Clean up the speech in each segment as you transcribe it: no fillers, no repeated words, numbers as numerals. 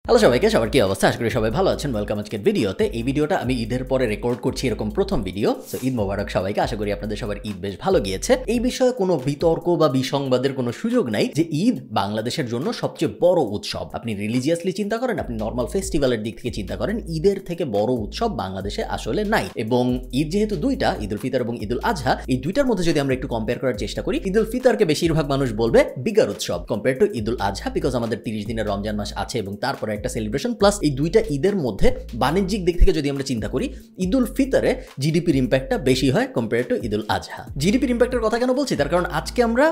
Hello সবাইকে, সবার কি অবস্থা? আশা করি সবাই ভালো আছেন। ওয়েলকাম আজকের ভিডিওতে। এই ভিডিওটা আমি ঈদের পরে রেকর্ড করছি, এরকম প্রথম ভিডিও। সো ঈদ মোবারক সবাইকে। আশা করি আপনাদের সবার ঈদ বেশ ভালো গিয়েছে। এই বিষয়ে কোনো বিতর্ক বা বিসংবাদের কোনো সুযোগ নাই যে ঈদ বাংলাদেশের জন্য সবচেয়ে বড় উৎসব। আপনি রিলিজিয়াসলি চিন্তা করেন, আপনি নর্মাল ফেস্টিভ্যালের দিক থেকে চিন্তা করেন, ঈদের থেকে বড় উৎসব বাংলাদেশে আসলে নাই। এবং ঈদ যেহেতু দুইটা, ঈদ উল ফিতর এবং ঈদ উল আজহা, এই দুইটার মধ্যে যদি আমরা একটু কম্পেয়ার করার চেষ্টা করি, ঈদ উল ফিতরকে বেশিরভাগ মানুষ বলবে বিগার উৎসব compare to Eid ul Adha, because আমাদের 30 দিনের রমজান মাস আছে এবং তারপরে একটা সেলিব্রেশন প্লাস এই দুইটা ঈদের মধ্যে বাণিজ্যিক দিক থেকে যদি আমরা চিন্তা করি, ঈদ উল ফিতরে জিডিপির ইম্প্যাক্টটা বেশি হয় কম্পেয়ার টু ঈদ উল আজহা। জিডিপির ইম্প্যাক্টের কথা কেন বলছি? তার কারণ আজকে আমরা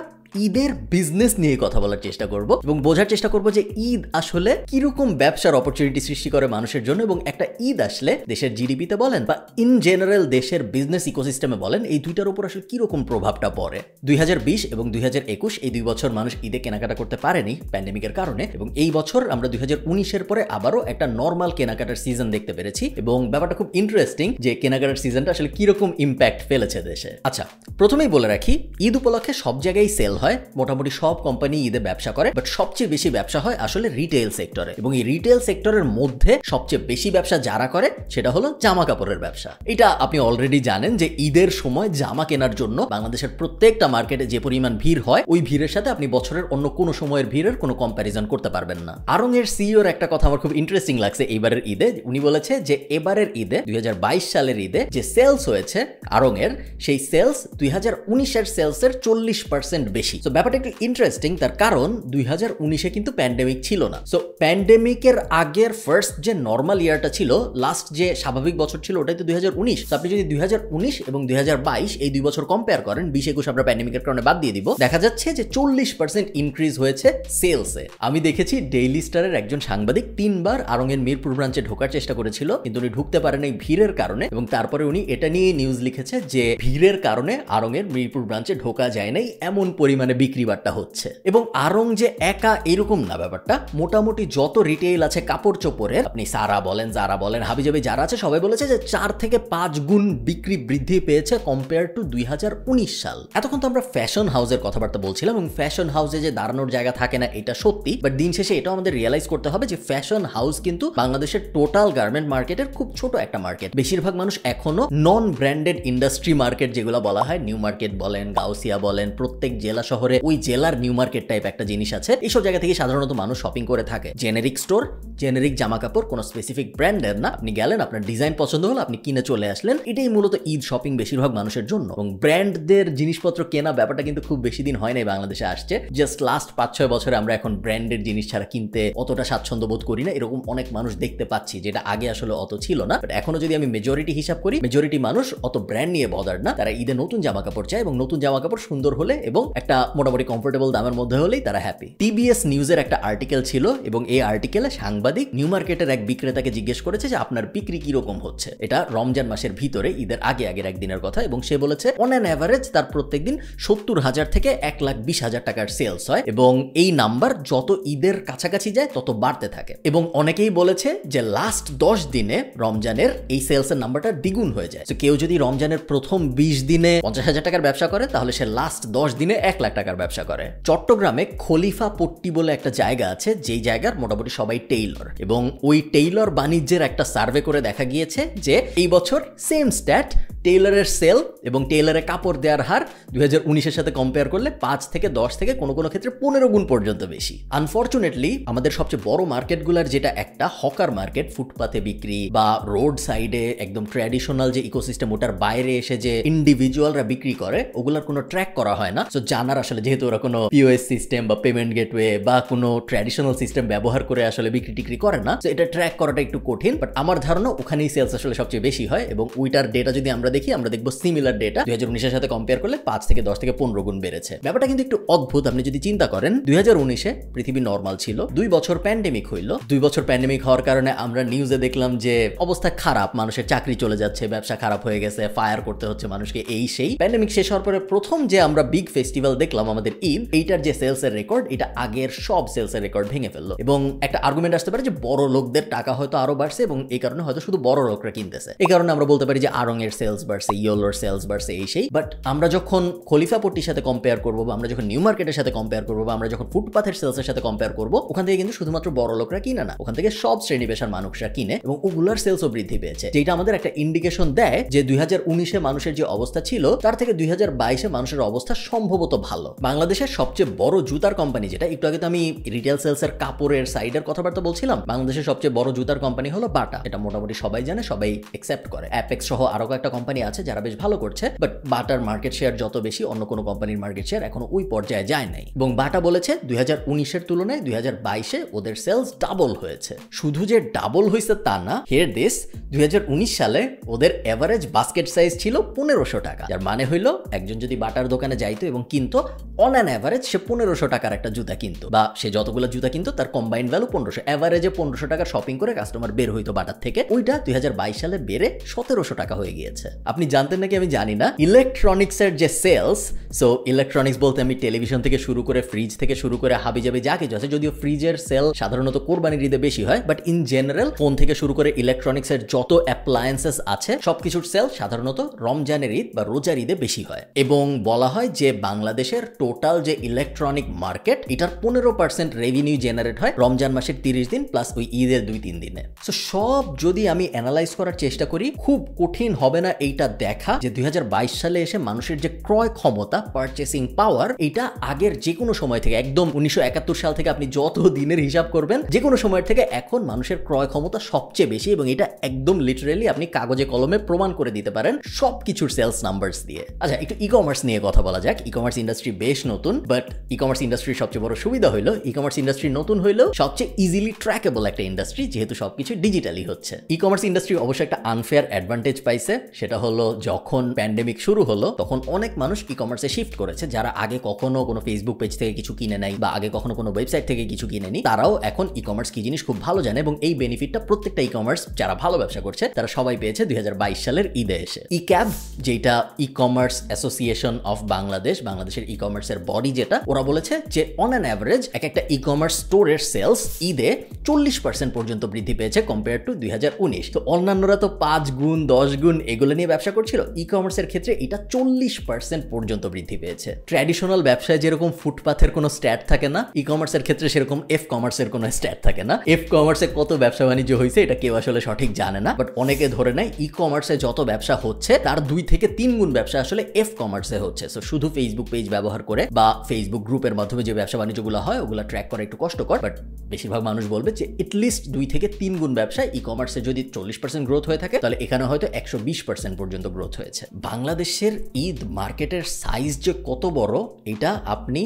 ঈদের বিজনেস নিয়ে কথা বলার চেষ্টা করব এবং বোঝার চেষ্টা করব যে ঈদ আসলে কিরকম ব্যবসার অপরচুনিটি সৃষ্টি করে মানুষের জন্য, এবং একটা ঈদ আসলে দেশের জিডিপিতে বলেন বা ইন জেনারেল দেশের বিজনেস ইকোসিস্টেমে বলেন, এই দুইটার উপর আসলে কিরকম প্রভাবটা পড়ে। 2020 এবং 2021 এই 2 বছর মানুষ ঈদে কেনাকাটা করতে পারেনি প্যান্ডেমিকের কারণে, এবং এই বছর আমরা 2019-এর পরে আবারও একটা নর্মাল কেনাকাটার সিজন দেখতে পেরেছি। এবং ব্যাপারটা খুব ইন্টারেস্টিং যে কেনাকাটার সিজনটা আসলে কিরকম ইম্প্যাক্ট ফেলেছে দেশে। আচ্ছা, প্রথমেই বলে রাখি, ঈদ উপলক্ষে সব জায়গায় সেল হয়, মোটামুটি সব কোম্পানি ঈদে ব্যবসা করে, বাট সবচেয়ে বেশি ব্যবসা হয় আসলে রিটেল সেক্টরে। এবং এই রিটেল সেক্টরের মধ্যে সবচেয়ে বেশি ব্যবসা যারা করে সেটা হলো জামা কাপড়ের ব্যবসা। এটা আপনি অলরেডি জানেন যে ঈদের সময় জামা কেনার জন্য বাংলাদেশের প্রত্যেকটা মার্কেটে যে পরিমাণ ভিড় হয়, ওই ভিড়ের সাথে আপনি বছরের অন্য কোনো সময়ের ভিড়ের কোনো কম্প্যারিজন করতে পারবেন না। আরং এর সিইওর একটা কথা আমার খুব ইন্টারেস্টিং লাগছে এইবারের ঈদে। উনি বলেছে যে এবারের ঈদে 2022 সালের ঈদে যে সেলস হয়েছে আরং এর, সেই সেলস 2019-এর সেলসের 40% বেশি। তো ব্যাপারটা একটু ইন্টারেস্টিং, তার কারণ 2019-এ কিন্তু প্যান্ডেমিক ছিল না। সো প্যান্ডেমিকের আগের ফার্স্ট যে নর্মাল ইয়ারটা ছিল, লাস্ট যে স্বাভাবিক বছর ছিল, ওটাই তো 2019। তো আপনি যদি 2019 এবং 2022 এই 2 বছর কম্পেয়ার করেন, 20-21 আমরা প্যান্ডেমিকের কারণে বাদ দিয়ে দিব, দেখা যাচ্ছে যে 40% ইনক্রিজ হয়েছে সেলসে। আমি দেখেছি ডেইলি স্টারের একজন সাংবাদিক 3 বার আরং এর মিরপুর ব্রাঞ্চে ঢোকার চেষ্টা করেছিল, কিন্তু উনি ঢুকতে পারেন এই ভিড়ের কারণে, এবং তারপরে উনি এটা নিয়ে নিউজ লিখেছে যে ভিড়ের কারণে আরং এর মিরপুর ব্রাঞ্চে ঢোকা যায় নাই, এমন পরিমাণে বিক্রি বাট্টা হচ্ছে। এবং আরং যে একা এরকম না ব্যাপারটা, মোটামুটি যত রিটেইল আছে কাপড় চোপড়ের, আপনি সারা বলেন, জারা বলেন, হাবিজাবি যারা আছে, সবাই বলেছে যে 4 থেকে 5 গুণ বিক্রি বৃদ্ধি পেয়েছে কম্পেয়ার টু 2019 সাল। এতক্ষণ তো আমরা ফ্যাশন হাউসের কথাবার্তা বলছিলাম, এবং ফ্যাশন হাউসে যে দাঁড়ানোর জায়গা থাকে না এটা সত্যি, বাট দিন শেষে এটাও আমাদের রিয়েলাইজ করতে হবে যে ফ্যাশন হাউস কিন্তু বাংলাদেশের টোটাল গার্মেন্ট মার্কেটের খুব ছোট একটা মার্কেট। বেশিরভাগ মানুষ এখনো নন ব্র্যান্ডেড ইন্ডাস্ট্রি মার্কেট যেগুলো বলা হয়, নিউ মার্কেট বলেন, গাউসিয়া বলেন, প্রত্যেক জেলা শহরে ওই জেলার নিউ মার্কেট টাইপ একটা জিনিস আছে, এইসব জায়গা থেকে সাধারণত মানুষ শপিং করে থাকে। জেনেরিক স্টোর, জেনেরিক জামা কাপড়, কোনো স্পেসিফিক ব্র্যান্ডের না, আপনি গেলেন, আপনার ডিজাইন পছন্দ হলো, আপনি কিনে চলে আসলেন। এটাই মূলত ঈদ শপিং বেশিরভাগ মানুষের জন্য। এবং ব্র্যান্ডদের জিনিসপত্র কেনা ব্যাপারটা কিন্তু খুব বেশি দিন হয় নাই বাংলাদেশে আসছে, জাস্ট লাস্ট 5-6 বছরে আমরা এখন ব্র্যান্ডের জিনিস ছাড়া কিনতে অতটা স্বাচ্ছন্দ্য বোধ করি না। এরকম অনেক মানুষ দেখতে পাচ্ছি, যেটা আগে আসলে অত ছিল না। বাট এখনো যদি আমি মেজরিটি হিসাব করি, মেজরিটি মানুষ অত ব্র্যান্ড নিয়ে বদার না, তারা ঈদে নতুন জামা কাপড় চায়, এবং নতুন জামা কাপড় সুন্দর হলে এবং একটা মোটামুটি কমফোর্টেবল দামের মধ্যে হলেই তারা হ্যাপি। টিবিএস নিউজের একটা আর্টিকেল ছিল, এবং এই আর্টিকেলে সাংবাদিক নিউ মার্কেটের এক বিক্রেতাকে জিজ্ঞেস করেছে যে আপনার বিক্রি কিরকম হচ্ছে। এটা রমজান মাসের ভিতরে ঈদের আগের একদিনের কথা, এবং সে বলেছে অন অ্যান অ্যাভারেজ তার প্রত্যেকদিন 70,000 থেকে 1,20,000 টাকার সেলস হয়, এবং এই নাম্বার যত ঈদের কাছাকাছি যায় তত বাড়তে থাকে। এবং অনেকেই বলেছে যে লাস্ট 10 দিনে রমজানের এই সেলসের নাম্বারটা দ্বিগুণ হয়ে যায়। তো কেউ যদি রমজানের প্রথম 20 দিনে 50,000 টাকার ব্যবসা করে, তাহলে সে লাস্ট 10 দিনে 1 লাখ টাকার ব্যবসা করে। চট্টগ্রামে খলিফা পট্টি বলে একটা জায়গা আছে, যেই জায়গার মোটামুটি সবাই টেইলর, এবং ওই টেইলর বাণিজ্যের একটা সার্ভে করে দেখা গিয়েছে যে এই বছর সেম স্ট্যাট, টেইলরের সেল এবং টেইলরের কাপড় দেওয়ার হার 2019-এর সাথে কম্পেয়ার করলে 5 থেকে 10 থেকে কোনো কোনো ক্ষেত্রে 15 গুণ পর্যন্ত বেশি। আনফরচুনেটলি আমাদের সবচেয়ে বড় মার্কেটগুলোর যেটা একটা হকার মার্কেট, ফুটপাতে বিক্রি বা রোড সাইডে একদম ট্র্যাডিশনাল যে ইকোসিস্টেম, ওটার বাইরে এসে যে ইন্ডিভিজুয়ালরা বিক্রি করে, ওগুলার কোনো ট্র্যাক করা হয় না। সো জানার আসলে, যেহেতু ওরা কোনো পিওএস সিস্টেম বা পেমেন্ট গেটওয়ে বা কোনো ট্র্যাডিশনাল সিস্টেম ব্যবহার করে আসলে বিক্রি টিক্রি করে না, তো এটা ট্র্যাক করাটা একটু কঠিন। বাট আমার ধারণা ওখানেই সেলস আসলে সবচেয়ে বেশি হয়, এবং ওইটার ডেটা যদি আমরা দেখি, আমরা দেখবো সিমিলার ডেটা 2019-এর সাথে কম্পেয়ার করলে 5 থেকে 10 থেকে 15 গুণ বেড়েছে। ব্যাপারটা কিন্তু একটু অদ্ভুত। আপনি যদি চিন্তা করেন, 2019-এ পৃথিবী নর্মাল ছিল, 2 বছর প্যান্ডেমিক হইল, 2 বছর প্যান্ডেমিক হওয়ার কারণে আমরা নিউজে দেখলাম যে অবস্থা খারাপ, মানুষের চাকরি চলে যাচ্ছে, ব্যবসা খারাপ হয়ে গেছে, ফায়ার করতে হচ্ছে মানুষকে, এই সেই। প্যান্ডেমিক শেষ হওয়ার পরে প্রথম যে আমরা বিগ ফেস্টিভ্যাল দেখলাম আমাদের ঈদ, এইটার যে সেলসের রেকর্ড, এটা আগের সব সেলসের রেকর্ড ভেঙে ফেললো। এবং একটা আর্গুমেন্ট আসতে পারে যে বড় লোকদের টাকা হয়তো আরো বাড়ছে, এবং এই কারণে হয়তো শুধু বড় লোকরা কিনতেছে, এই কারণে আমরা বলতে পারি যে আরং এর সেলস সেলস বাড়ছে, ইয়োলোর সেলস বাড়ছে, এই সেই। বাট আমরা যখন খলিফাপট্টির সাথে কম্পেয়ার করবো, বা আমরা যখন নিউ মার্কেটের সাথে কম্পেয়ার করবো, বা আমরা যখন ফুটপাথের সেলসের সাথে কম্পেয়ার করবো, ওখান থেকে কিন্তু শুধুমাত্র বড় লোকরা কিনে না, ওখান থেকে সব শ্রেণী পেশার মানুষরা কিনে এবং ওগুলার সেলসও বৃদ্ধি পেয়েছে, যেটা আমাদের একটা ইন্ডিকেশন দেয় যে 2019-এ মানুষের যে অবস্থা ছিল তার থেকে 2022-এ মানুষের অবস্থা সম্ভবত ভালো। বাংলাদেশের সবচেয়ে বড় জুতার কোম্পানি, যেটা একটু আগে তো আমি রিটেল সেলসের কাপড়ের সাইডের কথাবার্তা বলছিলাম, বাংলাদেশের সবচেয়ে বড় জুতার কোম্পানি হলো বাটা। এটা মোটামুটি সবাই জানে, সবাই একসেপ্ট করে। অ্যাপেক্স সহ আরো কয়েকটা কোম্পানি আছে যারা বেশ ভালো করছে, বাট বাটার মার্কেট শেয়ার যত বেশি, অন্য কোনো কোম্পানির মার্কেট শেয়ার এখনো ওই পর্যায়ে যায় নাই। এবং বাটা বলেছে 2019-এর তুলনায় 2022-এ ওদের সেলস ডাবল হয়েছে। শুধু যে ডাবল হয়েছে তা না, হিয়ার দিস, 2019 সালে ওদের এভারেজ বাস্কেট সাইজ ছিল 1500 টাকা, যার মানে হইলো একজন যদি বাটার দোকানে যাইতো এবং কিনতো, অন অ্যান এভারেজ সে 1500 টাকার একটা জুতা কিনতো, বা সে যতগুলো জুতা কিনতো তার কম্বাইন্ড ভ্যালু 1500, এভারেজে 1500 টাকা শপিং করে কাস্টমার বের হইতো বাটার থেকে। ওইটা 2022 সালে বেড়ে 1700 টাকা হয়ে গিয়েছে। আপনি জানতেন নাকি আমি জানি না, ইলেকট্রনিক্সের যে সেলস, সো ইলেকট্রনিক্স বলতে আমি টেলিভিশন থেকে শুরু করে, ফ্রিজ থেকে শুরু করে হাবিজাবি যা কিছু আছে, যদিও ফ্রিজের সেল সাধারণত কোরবানির ঈদে বেশি হয়, বাট ইন জেনারেল ফোন থেকে শুরু করে ইলেকট্রনিক্সের যত অ্যাপ্লায়েন্সেস আছে সবকিছুর সেল সাধারণত রমজানের ঈদ বা রোজার ঈদে বেশি হয়। এবং বলা হয় যে বাংলাদেশের টোটাল যে ইলেকট্রনিক মার্কেট, এটার 15% রেভিনিউ জেনারেট হয় রমজান মাসের 30 দিন প্লাস ওই ঈদের 2-3 দিনে। সো সব যদি আমি অ্যানালাইজ করার চেষ্টা করি, খুব কঠিন হবে না এইটা দেখা যে 2022 সালে এসে মানুষের যে ক্রয় ক্ষমতা, পারচেসিং পাওয়ার, এটা আগের যে কোনো সময় থেকে, একদম 1971 সাল থেকে আপনি যত দিনের হিসাব করবেন, যে কোনো সময়ের থেকে এখন মানুষের ক্রয় ক্ষমতা সবচেয়ে বেশি। এবং এটা একদম লিটারেলি আপনি কাগজে কলমে প্রমাণ করে দিতে পারেন সবকিছুর সেলস নাম্বারস দিয়ে। আচ্ছা, একটু ই কমার্স নিয়ে কথা বলা যাক। ই কমার্স ইন্ডাস্ট্রি বেশ নতুন, বাট ই কমার্স ইন্ডাস্ট্রির সবচেয়ে বড় সুবিধা হলো ই কমার্স ইন্ডাস্ট্রি নতুন হইলেও সবচেয়ে ইজিলি ট্র্যাকেবল একটা ইন্ডাস্ট্রি, যেহেতু সবকিছু ডিজিটালি হচ্ছে। ই কমার্স ইন্ডাস্ট্রি অবশ্যই একটা আনফেয়ার অ্যাডভান্টেজ পাইছে, সেটা হলো যখন প্যান্ডেমিক শুরু হলো তখন অনেক মানুষ ই কমার্সে শিফট করেছে, যারা আগে কখনো কোনো ফেসবুক পেজ থেকে কিছু কিনে নাই বা আগে কখনো কোনো ওয়েবসাইট থেকে কিছু কিনেনি, তারাও এখন ই কমার্স কি জিনিস খুব ভালো জানে। এবং এই বেনিফিটটা প্রত্যেকটা ই কমার্স যারা ভালো ব্যবসা করছে তারা সবাই পেয়েছে 2022 সালের ঈদে এসে। ই ক্যাব, যেটা e commerce association of Bangladesh, বাংলাদেশের ই কমার্সের বডি, যেটা ওরা বলেছে যে অন অ্যান অ্যাভারেজ একটা ই কমার্স স্টোরের সেলস ঈদে 40% পর্যন্ত বৃদ্ধি পেয়েছে কম্পেয়ার টু 2019। তো অন্যান্যরা তো 5 গুণ 10 গুণ এগুলো নিয়ে ব্যবসা করছিল, ই কমার্সের ক্ষেত্রে এটা 40% পর্যন্ত বৃদ্ধি পেয়েছে। ট্র্যাডিশনাল ব্যবসায় যেরকম ফুটপাথের কোনো স্ট্যাট থাকে না, ই কমার্সের ক্ষেত্রে সেরকম এফ কমার্সের কোনো স্ট্যাট থাকে না। এফ কমার্সে কত ব্যবসা বাণিজ্য হয়েছে এটা কেউ আসলে সঠিক জানে না, বাট অনেকে ধরে নেয় ই কমার্সে যত ব্যবসা হচ্ছে তার 2 থেকে 3 গুণ ব্যবসা আসলে এফ কমার্সে হচ্ছে। সো শুধু ফেসবুক পেজ ব্যবহার করে বা ফেসবুক গ্রুপের মাধ্যমে যে ব্যবসা বাণিজ্যগুলো হয় ওগুলো ট্র্যাক করা একটু কষ্টকর, বাট বেশিরভাগ মানুষ বলবে যে এটলিস্ট 2 থেকে 3 গুণ ব্যবসা ই কমার্সে যদি 40% গ্রোথ হয়ে থাকে, তাহলে এখানে হয়তো 120% পর্যন্ত গ্রোথ হয়েছে। বাংলাদেশের ঈদ মার্কেটের সাইজ যে কত বড় এটা আপনি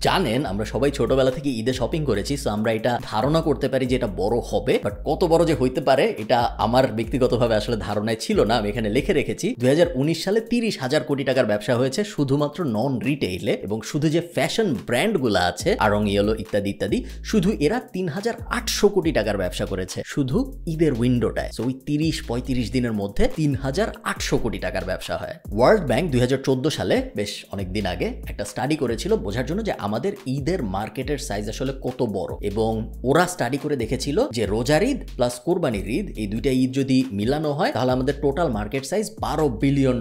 জানেন। আমরা সবাই ছোটবেলা থেকে ঈদে শপিং করেছি, সো আমরা এটা ধারণা করতে পারি যে এটা বড় হবে, বাট কত বড় যে হইতে পারে এটা আমার ব্যক্তিগতভাবে আসলে ধারণায় ছিল না। আমি এখানে লিখে রেখেছি 2019 সালে 30,000 কোটি টাকার ব্যবসা হয়েছে শুধুমাত্র নন রিটেইলে, এবং শুধু যে ফ্যাশন ব্র্যান্ডগুলো আছে আরং ইয়েলো ইত্যাদি ইত্যাদি, শুধু এরা 3,800 কোটি টাকার ব্যবসা করেছে শুধু ঈদের উইন্ডোটায়। সো ওই 30-35 দিনের মধ্যে 3,800 কোটি টাকার ব্যবসা হয়। ওয়ার্ল্ড ব্যাংক 2014 সালে, বেশ অনেকদিন আগে, একটা স্টাডি করেছিল বোঝার জন্য যে আমাদের ঈদের মার্কেটের সাইজ আসলে কত বড়, এবং ওরা স্টাডি করে দেখেছিল যে রোজার ঈদ প্লাস কোরবানির ঈদ, এই দুইটা ঈদ যদি মিলানো হয় তাহলে আমাদের টোটাল মার্কেট সাইজ $12 বিলিয়ন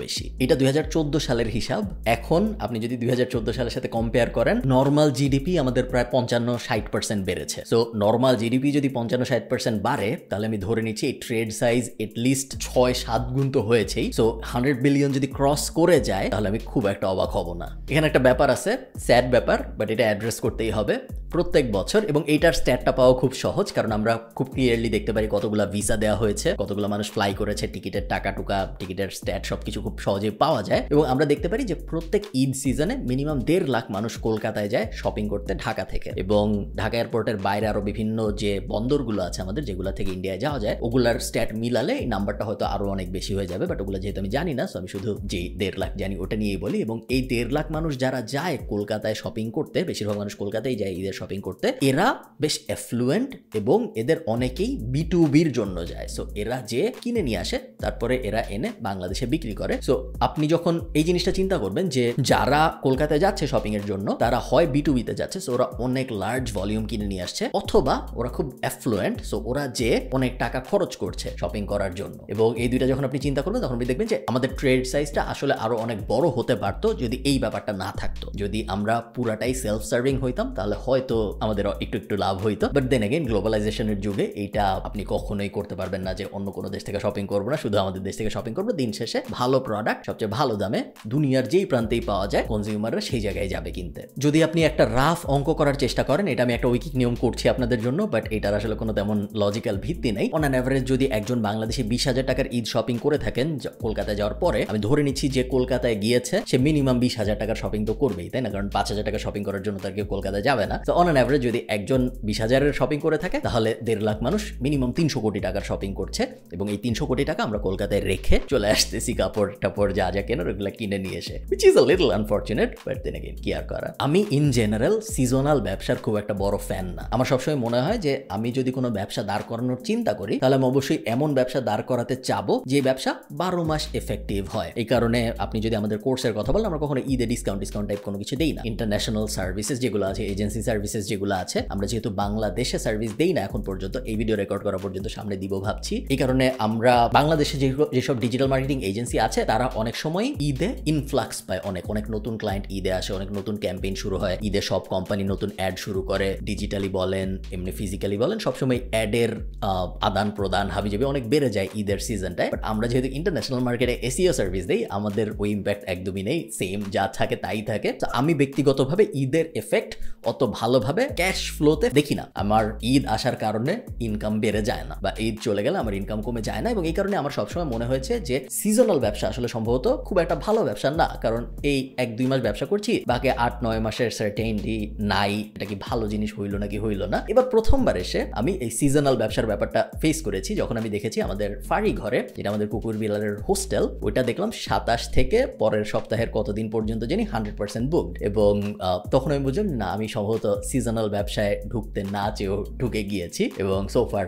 বেশি। এটা 2014 সালের হিসাব। এখন আপনি যদি 2014 সালের সাথে কম্পেয়ার করেন, নর্মাল জিডিপি আমাদের প্রায় 55-60% বেড়েছে। সো নর্মাল জিডিপি যদি 55-60% বাড়ে, তাহলে আমি ধরে নিচ্ছি এই ট্রেড সাইজ এটলিস্ট 6-7 গুণ তো হয়েছেই। সো 100 বিলিয়ন যদি ক্রস করে যায় তাহলে আমি খুব একটা অবাক হব না। এখানে একটা ব্যাপার আছে, স্যাড ব্যাপার, বাট এটা অ্যাড্রেস করতেই হবে প্রত্যেক বছর, এবং এইটার স্ট্যাটটা পাওয়া খুব সহজ, কারণ আমরা খুব ক্লিয়ারলি দেখতে পারি কতগুলো ভিসা দেওয়া হয়েছে, কতগুলো মানুষ ফ্লাই করেছে, টিকিটের টাকা টুকা, টিকিটের স্ট্যাট সবকিছু খুব সহজে পাওয়া যায়। এবং আমরা দেখতে পারি যে প্রত্যেক ঈদ সিজনে মিনিমাম 1.5 লাখ মানুষ কলকাতায় যায় শপিং করতে ঢাকা থেকে, এবং ঢাকা এয়ারপোর্টের বাইরে আরো বিভিন্ন যে বন্দরগুলো আছে আমাদের, যেগুলো থেকে ইন্ডিয়ায় যাওয়া যায়, ওগুলার স্ট্যাট মিলালে এই নাম্বারটা হয়তো আরো অনেক বেশি হয়ে যাবে, বাট ওগুলো যেহেতু আমি জানি না, সো আমি শুধু যে 1.5 লাখ জানি ওটা নিয়েই বলি। এবং এই 1.5 লাখ মানুষ যারা যায় কলকাতায় শপিং করতে, বেশিরভাগ মানুষ কলকাতায় যায় ঈদের শপিং করতে, এরা বেশ অ্যাফ্লুয়েন্ট এবং এদের অনেকেই B2B'র জন্য যায়। সো এরা যে কিনে নিয়ে আসে তারপরে এরা এনে বাংলাদেশে বিক্রি করে। সো আপনি যখন এই জিনিসটা চিন্তা করবেন যে যারা কলকাতায় যাচ্ছে শপিং এর জন্য তারা হয় B2B'তে যাচ্ছে, সো ওরা অনেক লার্জ ভলিউম কিনে নিয়ে আসছে, অথবা ওরা খুব অ্যাফ্লুয়েন্ট, সো ওরা যে অনেক টাকা খরচ করছে শপিং করার জন্য। এবং এই দুইটা যখন আপনি চিন্তা করবেন তখন আপনি দেখবেন যে আমাদের ট্রেড সাইজটা আসলে আরো অনেক বড় হতে পারতো যদি এই ব্যাপারটা না থাকতো। যদি আমরা পুরাটাই সেলফ সার্ভিং হইতাম তাহলে হয়তো আমাদের একটু একটু লাভ হইতো। বাট দেন এগেইন গ্লোবালাইজেশনের যুগে এইটা আপনি কখনোই করতে পারবেন না যে অন্য কোনো দেশ থেকে শপিং করবো না, শুধু আমাদের দেশ থেকে শপিং করবো। দিন শেষে ভালো প্রোডাক্ট সবচেয়ে ভালো দামে দুনিয়ার যেই প্রান্তেই পাওয়া যায়, কনজিউমাররা সেই জায়গায় যাবে কিনতে। যদি আপনি একটা রাফ অঙ্ক করার চেষ্টা করেন, এটা আমি একটা ঐকিক নিয়ম করছি আপনাদের জন্য, বাট এটার আসলে কোনো তেমন লজিক্যাল ভিত্তি নেই। অন অ্যান অ্যাভারেজ যদি একজন বাংলাদেশে 20,000 টাকার ঈদ শপিং করে থাকেন কলকাতায় যাওয়ার পরে, আমি ধরে নিচ্ছি যে কলকাতায় গিয়েছে সে মিনিমাম 20,000 টাকার শপিং তো করবেই, তাই না? কারণ 5,000 টাকা শপিং করার জন্য তার কেউ কলকাতায় যাবে না। তো অন অ্যান অ্যাভারেজ যদি একজন 20,000-এর শপিং করে থাকে তাহলে 1.5 লাখ মানুষ মিনিমাম 300 কোটি টাকার শপিং করছে, এবং এই 300 কোটি টাকা আমরা কলকাতায় রেখে চলে আসতেছি কাপড় টাপড় যা যা কেনার ওগুলো কিনে নিয়ে এসে, which is a little unfortunate, but then again কি আর করা। আমি ইন জেনারেল সিজনাল ব্যবসার খুব একটা বড় ফ্যান না। আমার সবসময় মনে হয় যে আমি যদি কোনো ব্যবসা দাঁড় করানোর চিন্তা করি তাহলে আমি অবশ্যই এমন ব্যবসা দাঁড় করাতে চাবো যে ব্যবসা 12 মাস এফেক্টিভ হয়। এই কারণে আপনি যদি আমাদের কোর্সের কথা বলেন, আমরা কখনো ঈদে ডিসকাউন্ট টাইপ কোনো কিছু দেই না। ইন্টারন্যাশনাল সার্ভিসেস যেগুলো আছে, এজেন্সি সার্ভিসেস যেগুলো আছে, আমরা যেহেতু বাংলাদেশে সার্ভিস দেই না এখন পর্যন্ত, এই ভিডিও রেকর্ড করা পর্যন্ত, সামনে দিব ভাবছি। এই কারণে আমরা বাংলাদেশে যেসব ডিজিটাল মার্কেটিং এজেন্সি আছে তারা অনেক সময় ঈদে ইনফ্লাক্স পায়, অনেক নতুন ক্লায়েন্ট ঈদে আসে, অনেক নতুন ক্যাম্পেইন শুরু হয় ঈদে, সব কোম্পানি নতুন অ্যাড শুরু করে, ডিজিটালি বলেন এমনি ফিজিক্যালি বলেন, সবসময় অ্যাডের আদান প্রদান হাবিজাবি অনেক বেড়ে যায় ঈদের সিজনটায়। বাট আমরা যেহেতু ইন্টারন্যাশনাল মার্কেটে এসইও সার্ভিস দেই, আমাদের ওই ইম্প্যাক্ট একদমই নেই, সেম যা থাকে তাই থাকে। তো আমি ব্যক্তিগতভাবে ঈদের এফেক্ট অত ভালোভাবে ক্যাশ ফ্লোতে দেখি না। আমার ঈদ আসার কারণে ইনকাম বেড়ে যায় না, বা ঈদ চলে গেলে আমার ইনকাম কমে যায় না, এবং এই কারণে আমার সবসময় মনে হয়েছে যে সিজনাল ব্যবসা আসলে সম্ভবত খুব একটা ভালো ব্যবসা না। কারণ এই 1-2 মাস ব্যবসা করছি, বাকি 8-9 মাসের সার্টেইনটি নাই, এটা কি ভালো জিনিস হইলো নাকি হইলো না। এবার প্রথমবার এসে আমি এই সিজনাল ব্যবসার ব্যাপারটা ফেস করেছি যখন আমি দেখেছি আমাদের ফাড়ি ঘরে, যেটা আমাদের কুকুর বিলালের হোস্টেল, ওইটা দেখলাম 27 থেকে পরের সপ্তাহের কতদিন পর্যন্ত জানি 100% বুকড। এবং তখন আমি বুঝলাম না, আমি সম্ভবত সিজনাল ব্যবসায় ঢুকতে না চেয়েও ঢুকে গিয়েছি, এবং সোফার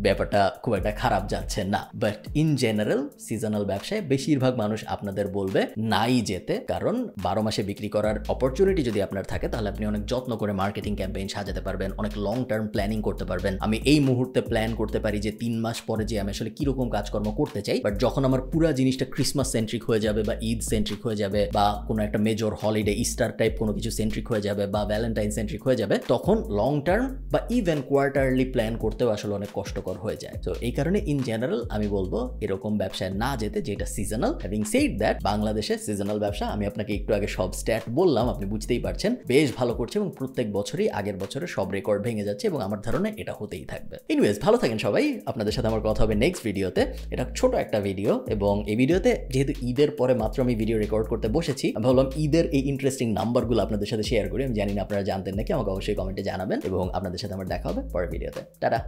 ব্যাপারটা খুব একটা খারাপ যাচ্ছে না। বাট ইন জেনারেল সিজনাল ব্যবসায় বেশিরভাগ মানুষ আপনাদের বলবে নাই যেতে, কারণ 12 মাসে বিক্রি করার অপরচুনিটি যদি আপনার থাকে তাহলে আপনি অনেক যত্ন করে মার্কেটিং ক্যাম্পেইন সাজাতে পারবেন, অনেক লং টার্ম প্ল্যানিং করতে পারবেন। আমি এই মুহূর্তে প্ল্যান করতে পারি যে 3 মাস পরে যে আমি আসলে কিরকম কাজকর্ম করতে চাই, বাট যখন আমার পুরো জিনিসটা ক্রিসমাস সেন্ট্রিক হয়ে যাবে, বা ঈদ সেন্ট্রিক হয়ে যাবে, বা কোনো একটা মেজর হলিডে ইস্টার টাইপ কোনো কিছু সেন্ট্রিক হয়ে যাবে, বা ভ্যালেন্টাইন সেন্ট্রিক হয়ে যাবে, তখন লং টার্ম বা ইভেন কোয়ার্টারলি প্ল্যান করতেও আসলে অনেক কষ্টকর হয়ে যায়। তো এই কারণে ইন জেনারেল আমি বলবো এরকম ব্যবসায় না যেতে যেটা সিজনাল। হ্যাভিং সেড দ্যাট, বাংলাদেশে সিজনাল ব্যবসা আমি আপনাকে একটু আগে সব স্ট্যাট বললাম, আপনি বুঝতেই পারছেন, বেশ ভালো করছে, এবং প্রত্যেক বছরই আগের বছরের সব রেকর্ড ভেঙে যাচ্ছে, এবং আমার ধারণা এটা হতেই থাকবে। এনিওয়েজ, ভালো থাকেন সবাই, আপনাদের সাথে আমার কথা হবে নেক্সট ভিডিওতে। এটা ছোট একটা ভিডিও, এবং এই ভিডিওতে যেহেতু ঈদের পরে মাত্র আমি ভিডিও রেকর্ড করতে বসেছি, আমি ভাবলাম ঈদের এই ইন্টারেস্টিং নাম্বারগুলো আপনাদের সাথে শেয়ার করি। আমি জানি না আপনারা জানতেন নাকি, আমাকে অবশ্যই কমেন্টে জানাবেন, এবং আপনাদের সাথে আমার দেখা হবে পরের ভিডিওতে। টাটা।